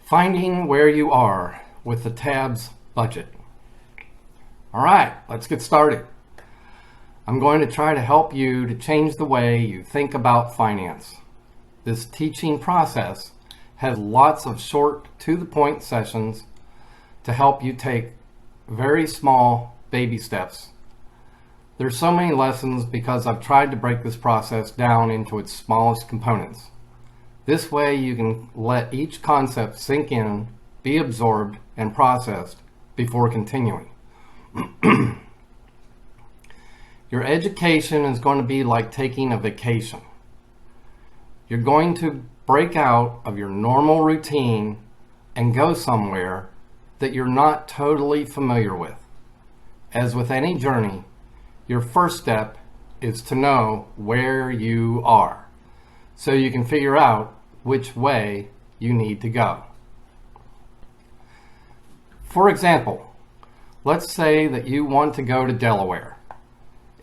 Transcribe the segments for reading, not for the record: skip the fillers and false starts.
Finding where you are with the TABS budget. All right, let's get started. I'm going to try to help you to change the way you think about finance. This teaching process has lots of short, to-the-point sessions to help you take very small baby steps. There's so many lessons because I've tried to break this process down into its smallest components. This way you can let each concept sink in, be absorbed, and processed before continuing. Your education is going to be like taking a vacation. You're going to break out of your normal routine and go somewhere that you're not totally familiar with. As with any journey, your first step is to know where you are, so you can figure out which way you need to go. For example, let's say that you want to go to Delaware.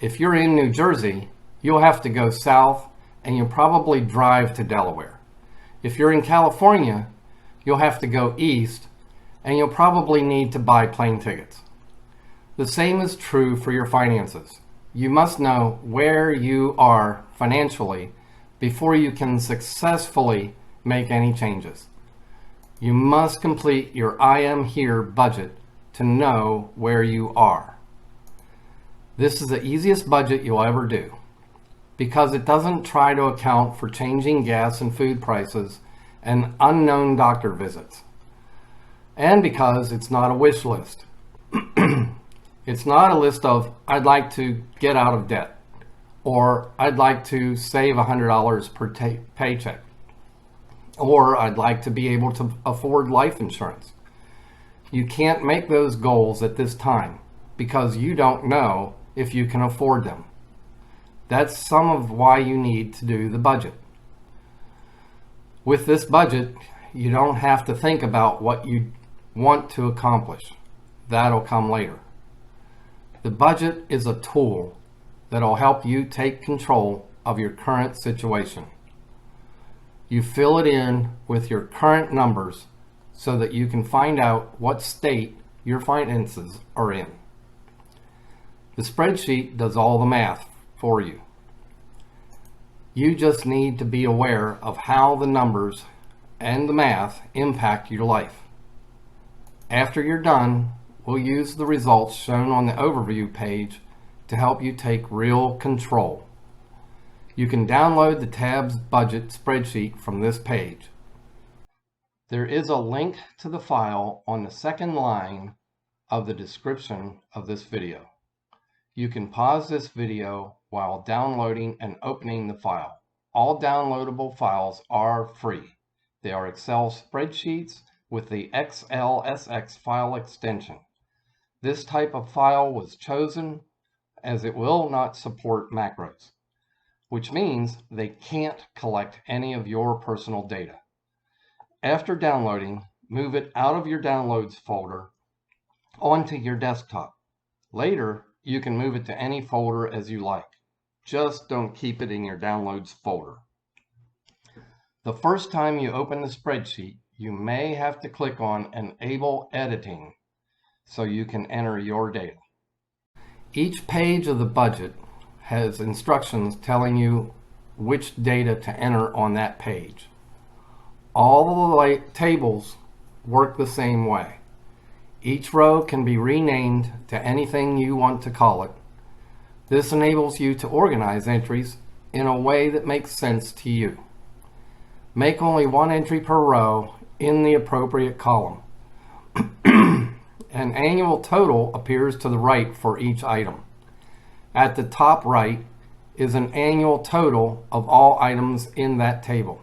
If you're in New Jersey, you'll have to go south and you'll probably drive to Delaware. If you're in California, you'll have to go east and you'll probably need to buy plane tickets. The same is true for your finances. You must know where you are financially before you can successfully make any changes. You must complete your I am here budget to know where you are. This is the easiest budget you'll ever do because it doesn't try to account for changing gas and food prices and unknown doctor visits. And because it's not a wish list. It's not a list of, I'd like to get out of debt, or I'd like to save $100 per paycheck, or I'd like to be able to afford life insurance. You can't make those goals at this time because you don't know if you can afford them. That's some of why you need to do the budget. With this budget, you don't have to think about what you want to accomplish. That'll come later. The budget is a tool that'll help you take control of your current situation. You fill it in with your current numbers so that you can find out what state your finances are in. The spreadsheet does all the math for you. You just need to be aware of how the numbers and the math impact your life. After you're done, we'll use the results shown on the overview page to help you take real control. You can download the TABS Budget Spreadsheet from this page. There is a link to the file on the second line of the description of this video. You can pause this video while downloading and opening the file. All downloadable files are free. They are Excel spreadsheets with the XLSX file extension. This type of file was chosen as it will not support macros, which means they can't collect any of your personal data. After downloading, move it out of your downloads folder onto your desktop. Later, you can move it to any folder as you like. Just don't keep it in your downloads folder. The first time you open the spreadsheet, you may have to click on Enable Editing so you can enter your data. Each page of the budget has instructions telling you which data to enter on that page. All the tables work the same way. Each row can be renamed to anything you want to call it. This enables you to organize entries in a way that makes sense to you. Make only one entry per row in the appropriate column. An annual total appears to the right for each item. At the top right is an annual total of all items in that table.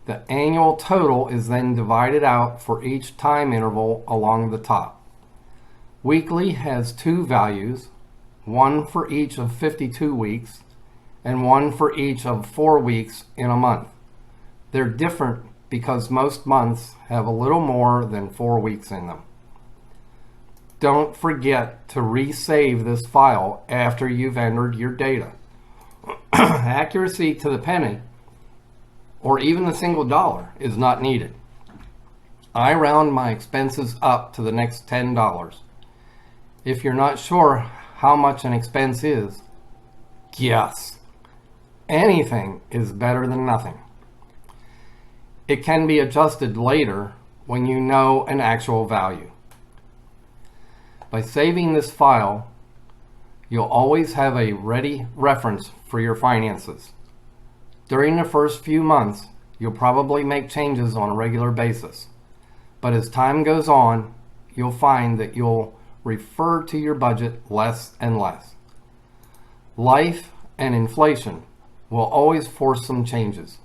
The annual total is then divided out for each time interval along the top. Weekly has two values, one for each of 52 weeks and one for each of 4 weeks in a month. They're different because most months have a little more than 4 weeks in them. Don't forget to resave this file after you've entered your data. Accuracy to the penny or even a single dollar is not needed. I round my expenses up to the next $10. If you're not sure how much an expense is, guess. Anything is better than nothing. It can be adjusted later when you know an actual value. By saving this file, you'll always have a ready reference for your finances. During the first few months, you'll probably make changes on a regular basis. But as time goes on, you'll find that you'll refer to your budget less and less. Life and inflation will always force some changes,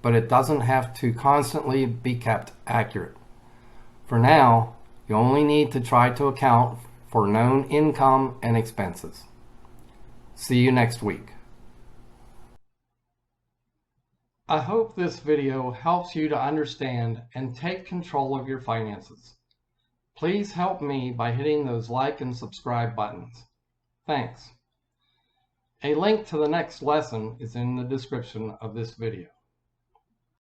but it doesn't have to constantly be kept accurate. For now, you only need to try to account for known income and expenses. See you next week. I hope this video helps you to understand and take control of your finances. Please help me by hitting those like and subscribe buttons. Thanks. A link to the next lesson is in the description of this video.